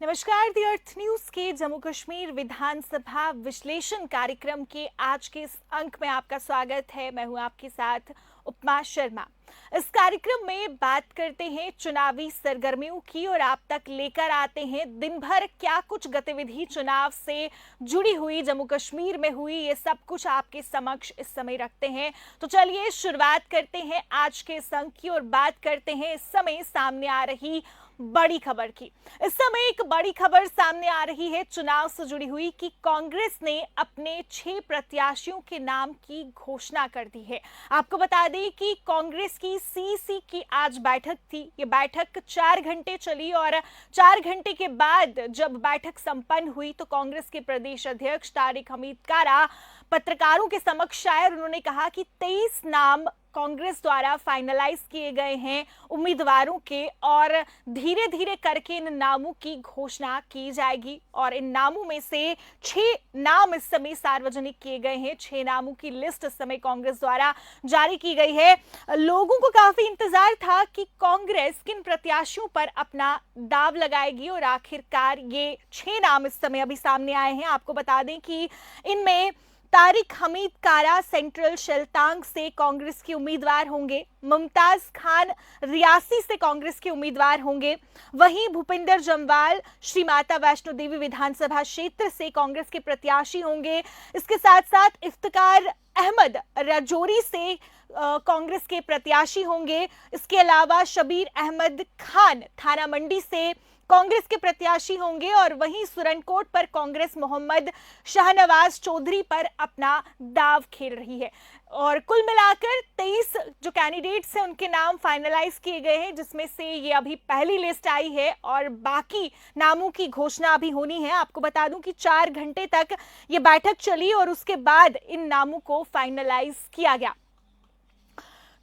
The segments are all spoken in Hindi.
नमस्कार। दी अर्थ न्यूज के जम्मू कश्मीर विधानसभा विश्लेषण कार्यक्रम के आज के इस अंक में आपका स्वागत है। मैं हूं आपके साथ उपमा शर्मा। इस कार्यक्रम में बात करते हैं चुनावी सरगर्मियों की और आप तक लेकर आते हैं दिन भर क्या कुछ गतिविधि चुनाव से जुड़ी हुई जम्मू कश्मीर में हुई, ये सब कुछ आपके समक्ष इस समय रखते हैं। तो चलिए शुरुआत करते हैं आज के इस अंक की और बात करते हैं इस समय सामने आ रही बड़ी खबर की। इस समय एक बड़ी खबर सामने आ रही है चुनाव से जुड़ी हुई कि कांग्रेस ने अपने 6 प्रत्याशियों के नाम की घोषणा कर दी है। आपको बता दें कि कांग्रेस की सीसी की आज बैठक थी। ये बैठक 4 घंटे चली और 4 घंटे के बाद जब बैठक संपन्न हुई तो कांग्रेस के प्रदेश अध्यक्ष तारिक हमीद कारा पत्रकारों के समक्ष आए और उन्होंने कहा कि 23 नाम कांग्रेस द्वारा फाइनलाइज किए गए हैं उम्मीदवारों के और धीरे धीरे करके इन नामों की घोषणा की जाएगी और इन नामों में से 6 नाम इस समय सार्वजनिक किए गए हैं। 6 नामों की लिस्ट इस समय कांग्रेस द्वारा जारी की गई है। लोगों को काफी इंतजार था कि कांग्रेस किन प्रत्याशियों पर अपना दाव लगाएगी और आखिरकार ये 6 नाम इस समय अभी सामने आए हैं। आपको बता दें कि इनमें तारिक हमीद कारा सेंट्रल शेल्टांग से कांग्रेस के उम्मीदवार होंगे, मुमताज खान रियासी से कांग्रेस के उम्मीदवार होंगे, वहीं भूपिंदर जम्वाल श्री माता वैष्णो देवी विधानसभा क्षेत्र से कांग्रेस के प्रत्याशी होंगे। इसके साथ साथ इफ्तिकार अहमद राजौरी से कांग्रेस के प्रत्याशी होंगे। इसके अलावा शबीर अहमद खान थाना मंडी से कांग्रेस के प्रत्याशी होंगे और वहीं सुरनकोट पर कांग्रेस मोहम्मद शाहनवाज चौधरी पर अपना दाव खेल रही है। और कुल मिलाकर 23 जो कैंडिडेट्स हैं उनके नाम फाइनलाइज किए गए हैं, जिसमें से ये अभी पहली लिस्ट आई है और बाकी नामों की घोषणा अभी होनी है। आपको बता दूं कि 4 घंटे तक ये बैठक चली और उसके बाद इन नामों को फाइनलाइज किया गया।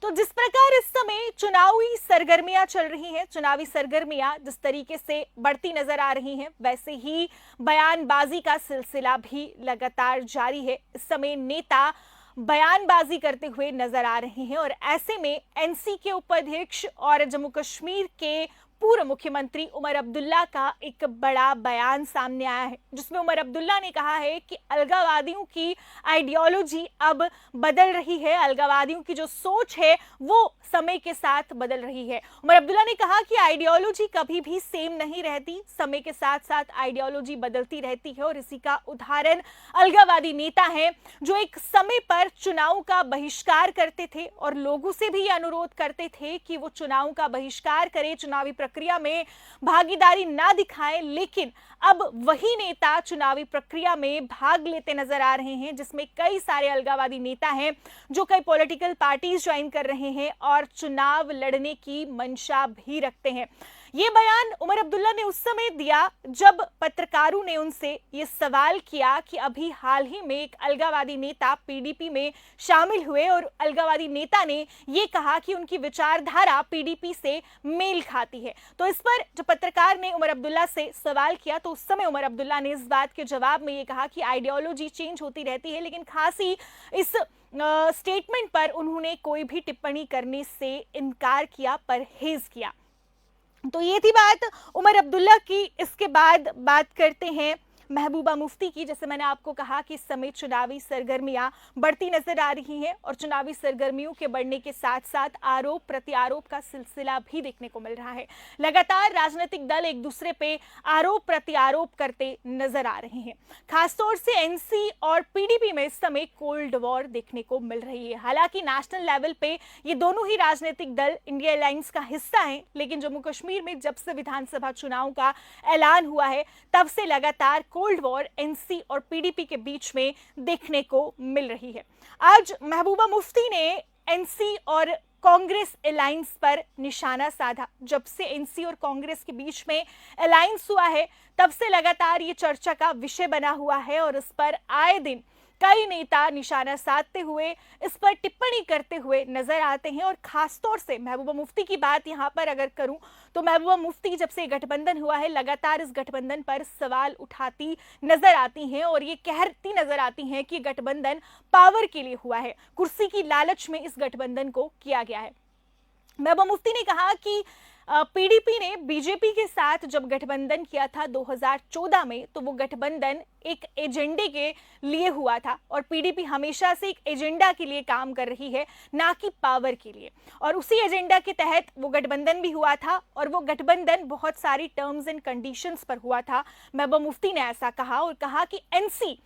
तो जिस प्रकार इस समय चुनावी सरगर्मियां चल रही हैं, चुनावी सरगर्मियां जिस तरीके से बढ़ती नजर आ रही हैं, वैसे ही बयानबाजी का सिलसिला भी लगातार जारी है। इस समय नेता बयानबाजी करते हुए नजर आ रहे हैं और ऐसे में एनसी के उपाध्यक्ष और जम्मू कश्मीर के पूर्व मुख्यमंत्री उमर अब्दुल्ला का एक बड़ा बयान सामने आया है, जिसमें उमर अब्दुल्ला ने कहा है कि अलगाववादियों की आइडियोलॉजी अब बदल रही है, अलगाववादियों की जो सोच है वो समय के साथ बदल रही है। उमर अब्दुल्ला ने कहा कि आइडियोलॉजी कभी भी सेम नहीं रहती, समय के साथ साथ आइडियोलॉजी बदलती रहती है और इसी का उदाहरण अलगाववादी नेता हैं जो एक समय पर चुनाव का बहिष्कार करते थे और लोगों से भी अनुरोध करते थे कि वो चुनाव का बहिष्कार करें, चुनावी प्रक्रिया में भागीदारी ना दिखाएं, लेकिन अब वही नेता चुनावी प्रक्रिया में भाग लेते नजर आ रहे हैं, जिसमें कई सारे अलगाववादी नेता हैं जो कई पॉलिटिकल पार्टीज ज्वाइन कर रहे हैं और चुनाव लड़ने की मंशा भी रखते हैं। ये बयान उमर अब्दुल्ला ने उस समय दिया जब पत्रकारों ने उनसे ये सवाल किया कि अभी हाल ही में एक अलगाववादी नेता पीडीपी में शामिल हुए और अलगाववादी नेता ने ये कहा कि उनकी विचारधारा पीडीपी से मेल खाती है। तो इस पर जब पत्रकार ने उमर अब्दुल्ला से सवाल किया तो उस समय उमर अब्दुल्ला ने इस बात के जवाब में ये कहा कि आइडियोलॉजी चेंज होती रहती है, लेकिन खासी इस स्टेटमेंट पर उन्होंने कोई भी टिप्पणी करने से इनकार किया, परहेज किया। तो ये थी बात उमर अब्दुल्ला की। इसके बाद बात करते हैं महबूबा मुफ्ती की। जैसे मैंने आपको कहा कि इस समय चुनावी सरगर्मियां बढ़ती नजर आ रही हैं और चुनावी सरगर्मियों के बढ़ने के साथ साथ आरोप प्रत्यारोप का सिलसिला भी देखने को मिल रहा है। लगातार राजनीतिक दल एक दूसरे पे आरोप प्रत्यारोप करते नजर आ रहे हैं। खासतौर से एनसी और पीडीपी में इस समय कोल्ड वॉर देखने को मिल रही है। हालांकि नेशनल लेवल पे ये दोनों ही राजनीतिक दल इंडिया अलायंस का हिस्सा हैं, लेकिन जम्मू कश्मीर में जब से विधानसभा चुनाव का ऐलान हुआ है तब से लगातार कोल्ड वॉर एनसी और पीडीपी के बीच में देखने को मिल रही है। आज महबूबा मुफ्ती ने एनसी और कांग्रेस अलायंस पर निशाना साधा। जब से एनसी और कांग्रेस के बीच में अलायंस हुआ है तब से लगातार ये चर्चा का विषय बना हुआ है और इस पर आए दिन कई नेता निशाना साधते हुए इस पर टिप्पणी करते हुए नजर आते हैं। और खासतौर से महबूबा मुफ्ती की बात यहां पर अगर करूं तो महबूबा मुफ्ती जब से गठबंधन हुआ है लगातार इस गठबंधन पर सवाल उठाती नजर आती हैं और ये कहती नजर आती हैं कि गठबंधन पावर के लिए हुआ है, कुर्सी की लालच में इस गठबंधन को किया गया है। महबूबा मुफ्ती ने कहा कि पीडीपी ने बीजेपी के साथ जब गठबंधन किया था 2014 में, तो वो गठबंधन एक एजेंडे के लिए हुआ था और पीडीपी हमेशा से एक एजेंडा के लिए काम कर रही है, ना कि पावर के लिए। और उसी एजेंडा के तहत वो गठबंधन भी हुआ था और वो गठबंधन बहुत सारी टर्म्स एंड कंडीशंस पर हुआ था। महबूबा मुफ्ती ने ऐसा कहा और कहा कि एनसी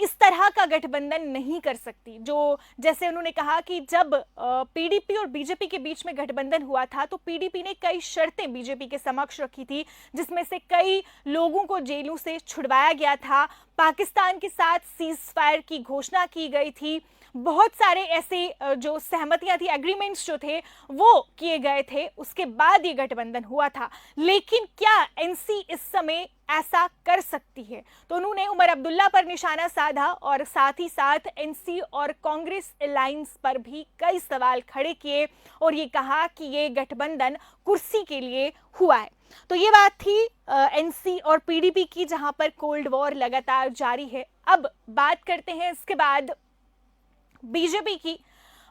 इस तरह का गठबंधन नहीं कर सकती। जो जैसे उन्होंने कहा कि जब पीडीपी और बीजेपी के बीच में गठबंधन हुआ था तो पीडीपी ने कई शर्तें बीजेपी के समक्ष रखी थी, जिसमें से कई लोगों को जेलों से छुड़वाया गया था, पाकिस्तान के साथ सीज फायर की घोषणा की गई थी, बहुत सारे ऐसे जो सहमतियां थी, एग्रीमेंट्स जो थे वो किए गए थे। उसके बाद ये गठबंधन हुआ था। लेकिन क्या एनसी इस समय ऐसा कर सकती है? तो उन्होंने उमर अब्दुल्ला पर निशाना साधा और साथ ही साथ एनसी और कांग्रेस अलायंस पर भी कई सवाल खड़े किए और ये कहा कि ये गठबंधन कुर्सी के लिए हुआ है। तो ये बात थी एनसी और पीडीपी की, जहां पर कोल्ड वॉर लगातार जारी है। अब बात करते हैं इसके बाद बीजेपी की।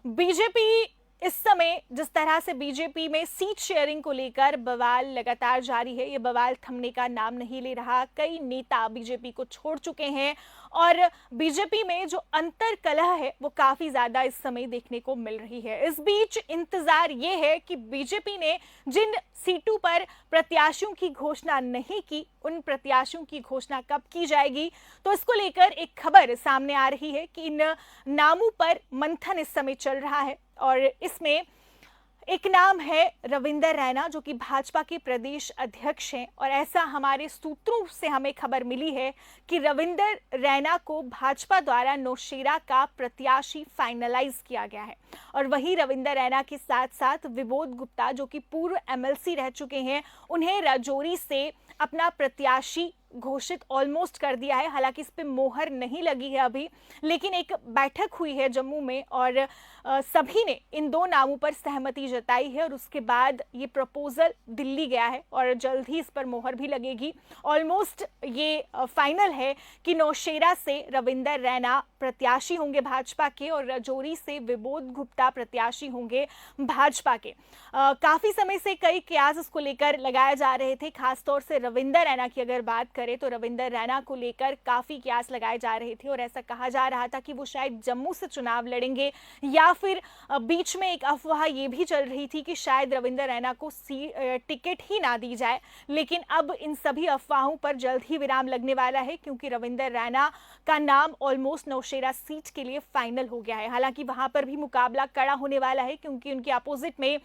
बीजेपी इस समय जिस तरह से बीजेपी में सीट शेयरिंग को लेकर बवाल लगातार जारी है, ये बवाल थमने का नाम नहीं ले रहा। कई नेता बीजेपी को छोड़ चुके हैं और बीजेपी में जो अंतर कलह है वो काफी ज्यादा इस समय देखने को मिल रही है। इस बीच इंतजार ये है कि बीजेपी ने जिन सीटों पर प्रत्याशियों की घोषणा नहीं की, उन प्रत्याशियों की घोषणा कब की जाएगी। तो इसको लेकर एक खबर सामने आ रही है कि इन नामों पर मंथन इस समय चल रहा है और इसमें एक नाम है रविंदर रैना, जो कि भाजपा के प्रदेश अध्यक्ष हैं। और ऐसा हमारे सूत्रों से हमें खबर मिली है कि रविंदर रैना को भाजपा द्वारा नौशेरा का प्रत्याशी फाइनलाइज किया गया है। और वहीं रविंदर रैना के साथ साथ विबोध गुप्ता, जो कि पूर्व एमएलसी रह चुके हैं, उन्हें राजौरी से अपना प्रत्याशी घोषित ऑलमोस्ट कर दिया है। हालांकि इस पे मोहर नहीं लगी है अभी, लेकिन एक बैठक हुई है जम्मू में और सभी ने इन दो नामों पर सहमति जताई है और उसके बाद ये प्रपोजल दिल्ली गया है और जल्द ही इस पर मोहर भी लगेगी। ऑलमोस्ट ये फाइनल है कि नौशेरा से रविंदर रैना प्रत्याशी होंगे भाजपा के और राजौरी से विबोध गुप्ता प्रत्याशी होंगे भाजपा के। काफी समय से कई कयास इसको लेकर लगाए जा रहे थे। खासतौर से रविंदर रैना की अगर बात करें तो रविंदर रैना को लेकर काफी कयास लगाए जा रहे थे और ऐसा कहा जा रहा था कि वो शायद जम्मू से चुनाव लड़ेंगे, या फिर बीच में एक अफवाह ये भी चल रही थी कि शायद रविंदर रैना को टिकट ही ना दी जाए। लेकिन अब इन सभी अफवाहों पर जल्द ही विराम लगने वाला है, क्योंकि रविंदर रैना का नाम ऑलमोस्ट नौशेरा सीट के लिए फाइनल हो गया है। हालांकि वहां पर भी मुकाबला कड़ा होने वाला है, क्योंकि उनके अपोजिट में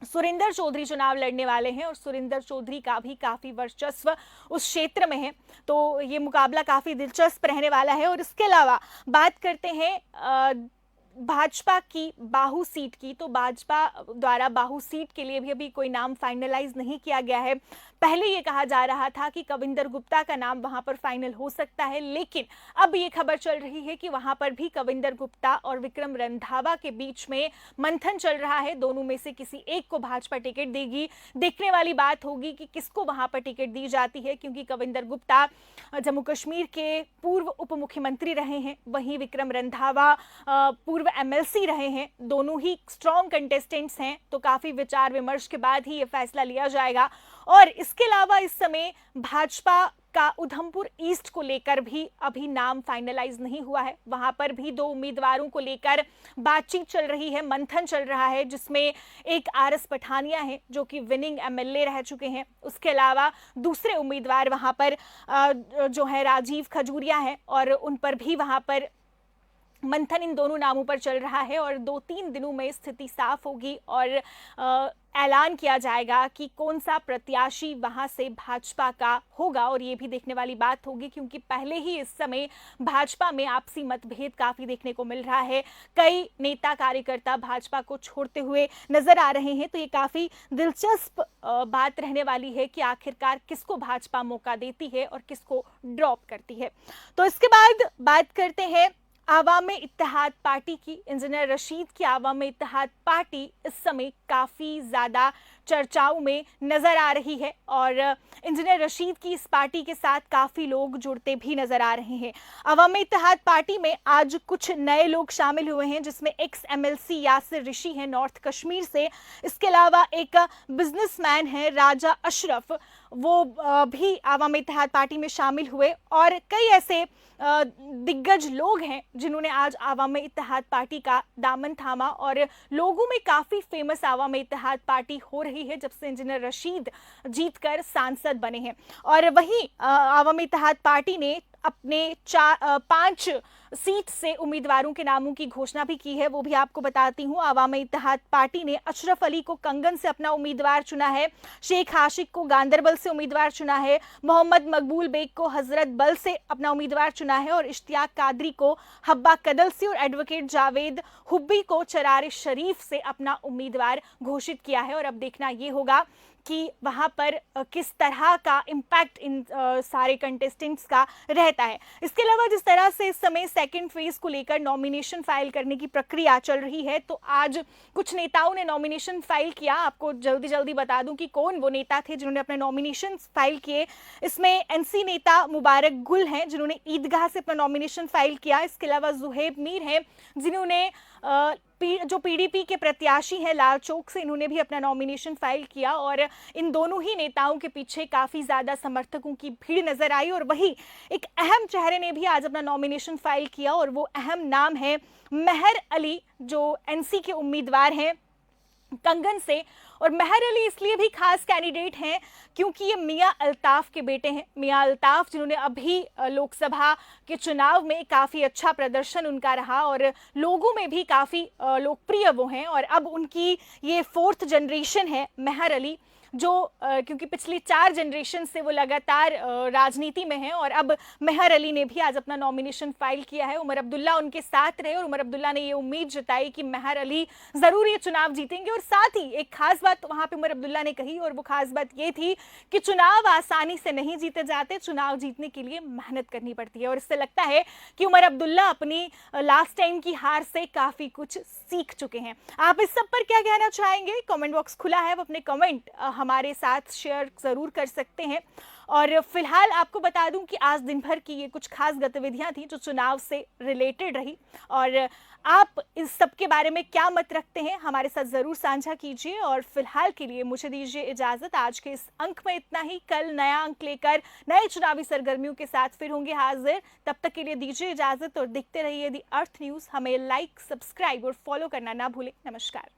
सुरेंद्र चौधरी चुनाव लड़ने वाले हैं और सुरेंद्र चौधरी का भी काफी वर्चस्व उस क्षेत्र में है। तो ये मुकाबला काफी दिलचस्प रहने वाला है। और इसके अलावा बात करते हैं भाजपा की बाहू सीट की, तो भाजपा द्वारा बाहू सीट के लिए भी अभी कोई नाम फाइनलाइज नहीं किया गया है। पहले ये कहा जा रहा था कि कविंदर गुप्ता का नाम वहां पर फाइनल हो सकता है, लेकिन अब ये खबर चल रही है कि वहां पर भी कविंदर गुप्ता और विक्रम रंधावा के बीच में मंथन चल रहा है। दोनों में से किसी एक को भाजपा टिकट देगी। देखने वाली बात होगी कि किसको वहां पर टिकट दी जाती है, क्योंकि कविंदर गुप्ता जम्मू कश्मीर के पूर्व उप मुख्यमंत्री रहे हैं, वहीं विक्रम रंधावा पूर्व एमएलसी रहे हैं। दोनों ही स्ट्रॉन्ग कंटेस्टेंट्स हैं, तो काफी विचार विमर्श के बाद ही ये फैसला लिया जाएगा। और इसके अलावा इस समय भाजपा का उधमपुर ईस्ट को लेकर भी अभी नाम फाइनलाइज नहीं हुआ है। वहां पर भी दो उम्मीदवारों को लेकर बातचीत चल रही है, मंथन चल रहा है, जिसमें एक आरएस पठानिया है जो कि विनिंग एमएलए रह चुके हैं। उसके अलावा दूसरे उम्मीदवार वहां पर जो है राजीव खजूरिया है और उन पर भी वहां पर मंथन इन दोनों नामों पर चल रहा है। और 2-3 दिनों में स्थिति साफ होगी और ऐलान किया जाएगा कि कौन सा प्रत्याशी वहां से भाजपा का होगा। और ये भी देखने वाली बात होगी, क्योंकि पहले ही इस समय भाजपा में आपसी मतभेद काफी देखने को मिल रहा है। कई नेता कार्यकर्ता भाजपा को छोड़ते हुए नजर आ रहे हैं। तो ये काफी दिलचस्प बात रहने वाली है कि आखिरकार किसको भाजपा मौका देती है और किसको ड्रॉप करती है। तो इसके बाद बात करते हैं आवाम इत्तेहाद पार्टी की। इंजीनियर रशीद की आवाम इत्तेहाद पार्टी इस समय काफी ज्यादा चर्चाओं में नजर आ रही है और इंजीनियर रशीद की इस पार्टी के साथ काफी लोग जुड़ते भी नजर आ रहे हैं। अवामी इत्तेहाद पार्टी में आज कुछ नए लोग शामिल हुए हैं, जिसमें एक्स एमएलसी यासिर ऋषि हैं नॉर्थ कश्मीर से। इसके अलावा एक बिजनेसमैन है राजा अशरफ, वो भी अवामी इत्तेहाद पार्टी में शामिल हुए और कई ऐसे दिग्गज लोग हैं जिन्होंने आज अवामी इत्तेहाद पार्टी का दामन थामा और लोगों में काफी फेमस अवामी इत्तेहाद पार्टी हो रही है जब से इंजीनियर रशीद जीतकर सांसद बने हैं। और वहीं अवामी इत्तेहाद पार्टी ने अपने 5 सीट से उम्मीदवारों के नामों की घोषणा भी की है, वो भी आपको बताती हूँ। अवामी इत्तेहाद पार्टी ने अशरफ अली को कंगन से अपना उम्मीदवार चुना है, शेख आशिक को गांदरबल से उम्मीदवार चुना है, मोहम्मद मकबूल बेग को हजरत बल से अपना उम्मीदवार चुना है और इश्तियाक कादरी को हब्बा कदल से और एडवोकेट जावेद हुब्बी को चरार शरीफ से अपना उम्मीदवार घोषित किया है। और अब देखना ये होगा कि वहां पर किस तरह का इम्पैक्ट इन सारे कंटेस्टेंट्स का रहता है। इसके अलावा जिस तरह से इस समय सेकंड फेज को लेकर नॉमिनेशन फाइल करने की प्रक्रिया चल रही है, तो आज कुछ नेताओं ने नॉमिनेशन फाइल किया। आपको जल्दी जल्दी बता दूं कि कौन वो नेता थे जिन्होंने अपने नॉमिनेशन फाइल किए। इसमें एनसी नेता मुबारक गुल हैं जिन्होंने ईदगाह से अपना नॉमिनेशन फाइल किया। इसके अलावा जुहेब मीर हैं जिन्होंने जो पीडीपी के प्रत्याशी हैं लाल चौक से, इन्होंने भी अपना नॉमिनेशन फाइल किया और इन दोनों ही नेताओं के पीछे काफी ज्यादा समर्थकों की भीड़ नजर आई। और वही एक अहम चेहरे ने भी आज अपना नॉमिनेशन फाइल किया और वो अहम नाम है मेहर अली, जो एनसी के उम्मीदवार हैं कंगन से। और मेहर अली इसलिए भी खास कैंडिडेट हैं क्योंकि ये मियां अल्ताफ के बेटे हैं। मियां अल्ताफ जिन्होंने अभी लोकसभा के चुनाव में काफ़ी अच्छा प्रदर्शन उनका रहा और लोगों में भी काफ़ी लोकप्रिय वो हैं। और अब उनकी ये 4th जनरेशन है मेहर अली, जो क्योंकि पिछली 4 जनरेशन से वो लगातार राजनीति में हैं। और अब मेहर अली ने भी आज अपना नॉमिनेशन फाइल किया है। उमर अब्दुल्ला उनके साथ रहे और उमर अब्दुल्ला ने ये उम्मीद जताई कि मेहर अली ज़रूर ये चुनाव जीतेंगे। और साथ ही एक खास बात वहाँ पे उमर अब्दुल्ला ने कही और वो खास बात ये थी कि चुनाव आसानी से नहीं जीते जाते, चुनाव जीतने के लिए मेहनत करनी पड़ती है। और इससे लगता है कि उमर अब्दुल्ला अपनी लास्ट टाइम की हार से काफ़ी कुछ सीख चुके हैं। आप इस सब पर क्या कहना चाहेंगे? कमेंट बॉक्स खुला है, आप अपने कमेंट हमारे साथ शेयर ज़रूर कर सकते हैं। और फिलहाल आपको बता दूं कि आज दिन भर की ये कुछ खास गतिविधियां थी जो चुनाव से रिलेटेड रही। और आप इस सब के बारे में क्या मत रखते हैं हमारे साथ ज़रूर साझा कीजिए। और फिलहाल के लिए मुझे दीजिए इजाज़त। आज के इस अंक में इतना ही। कल नया अंक लेकर नए चुनावी सरगर्मियों के साथ फिर होंगे हाजिर। तब तक के लिए दीजिए इजाज़त और देखते रहिए दी अर्थ न्यूज़। हमें लाइक, सब्सक्राइब और फॉलो करना ना भूलें। नमस्कार।